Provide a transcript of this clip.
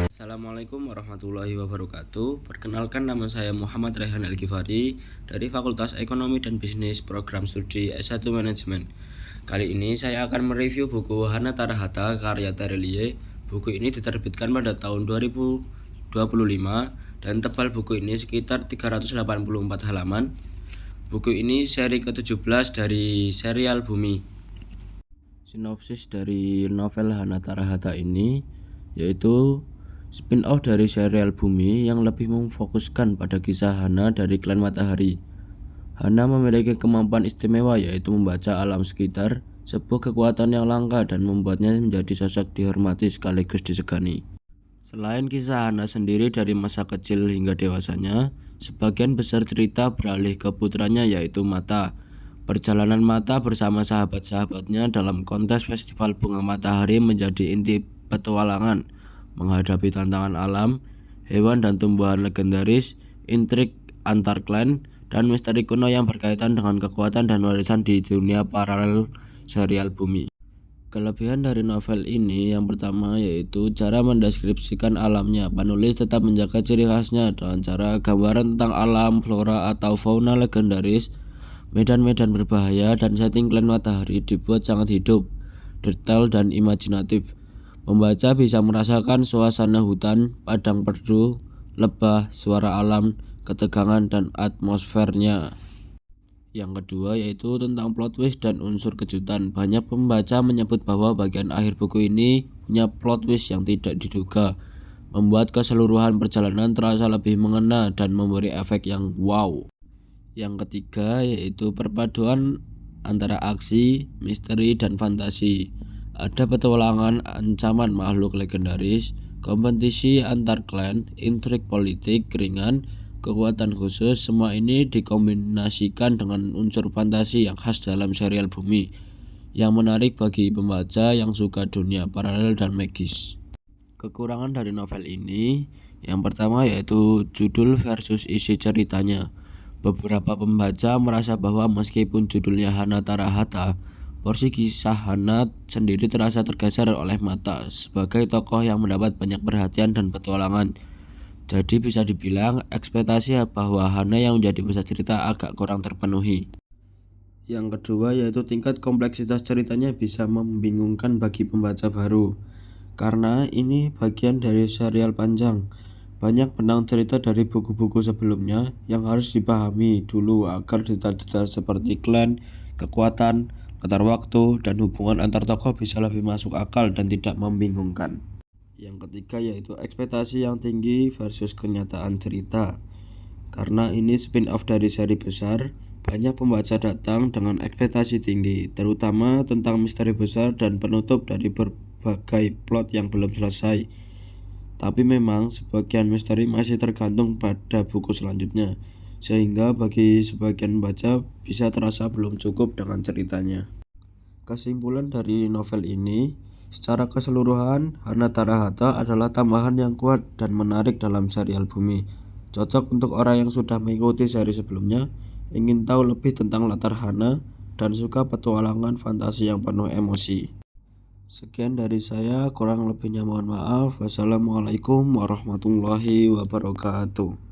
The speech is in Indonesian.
Assalamualaikum warahmatullahi wabarakatuh. Perkenalkan, nama saya Muhammad Rehan Al-Ghifari dari Fakultas Ekonomi dan Bisnis Program Studi S1 Manajemen. Kali ini saya akan mereview buku Hana Tarahata karya Terelie. Buku ini diterbitkan pada tahun 2025 dan tebal buku ini sekitar 384 halaman. Buku ini seri ke-17 dari serial Bumi. Sinopsis dari novel Hana Tarahata ini yaitu spin-off dari serial Bumi yang lebih memfokuskan pada kisah Hana dari klan Matahari. Hana memiliki kemampuan istimewa yaitu membaca alam sekitar, sebuah kekuatan yang langka dan membuatnya menjadi sosok dihormati sekaligus disegani. Selain kisah Hana sendiri dari masa kecil hingga dewasanya, sebagian besar cerita beralih ke putranya yaitu Mata. Perjalanan Mata bersama sahabat-sahabatnya dalam kontes festival bunga matahari menjadi inti petualangan, menghadapi tantangan alam, hewan dan tumbuhan legendaris, intrik antar klan, dan misteri kuno yang berkaitan dengan kekuatan dan warisan di dunia paralel serial Bumi. Kelebihan dari novel ini yang pertama yaitu cara mendeskripsikan alamnya. Penulis tetap menjaga ciri khasnya dengan cara gambaran tentang alam, flora atau fauna legendaris, medan-medan berbahaya, dan setting klan matahari dibuat sangat hidup, detail, dan imajinatif. Pembaca bisa merasakan suasana hutan, padang perdu, lebah, suara alam, ketegangan, dan atmosfernya. Yang kedua yaitu tentang plot twist dan unsur kejutan. Banyak pembaca menyebut bahwa bagian akhir buku ini punya plot twist yang tidak diduga, membuat keseluruhan perjalanan terasa lebih mengena dan memberi efek yang wow. Yang ketiga yaitu perpaduan antara aksi, misteri, dan fantasi. Ada petualangan, ancaman makhluk legendaris, kompetisi antar klan, intrik politik ringan, kekuatan khusus. Semua ini dikombinasikan dengan unsur fantasi yang khas dalam serial Bumi, yang menarik bagi pembaca yang suka dunia paralel dan magis. Kekurangan dari novel ini yang pertama yaitu judul versus isi ceritanya. Beberapa pembaca merasa bahwa meskipun judulnya Hana Tarahata, porsi kisah Hana sendiri terasa tergeser oleh Mata sebagai tokoh yang mendapat banyak perhatian dan petualangan. Jadi bisa dibilang ekspektasi bahwa Hana yang menjadi pusat cerita agak kurang terpenuhi. Yang kedua yaitu tingkat kompleksitas ceritanya bisa membingungkan bagi pembaca baru, karena ini bagian dari serial panjang. Banyak benang cerita dari buku-buku sebelumnya yang harus dipahami dulu agar detail-detail seperti klan, kekuatan, antar waktu, dan hubungan antar tokoh bisa lebih masuk akal dan tidak membingungkan. Yang ketiga yaitu ekspektasi yang tinggi versus kenyataan cerita. Karena ini spin-off dari seri besar, banyak pembaca datang dengan ekspektasi tinggi, terutama tentang misteri besar dan penutup dari berbagai plot yang belum selesai. Tapi memang sebagian misteri masih tergantung pada buku selanjutnya, sehingga bagi sebagian pembaca bisa terasa belum cukup dengan ceritanya. Kesimpulan dari novel ini, secara keseluruhan Hana Tarahata adalah tambahan yang kuat dan menarik dalam serial Bumi. Cocok untuk orang yang sudah mengikuti seri sebelumnya, ingin tahu lebih tentang latar Hana, dan suka petualangan fantasi yang penuh emosi. Sekian dari saya, kurang lebihnya mohon maaf. Wassalamualaikum warahmatullahi wabarakatuh.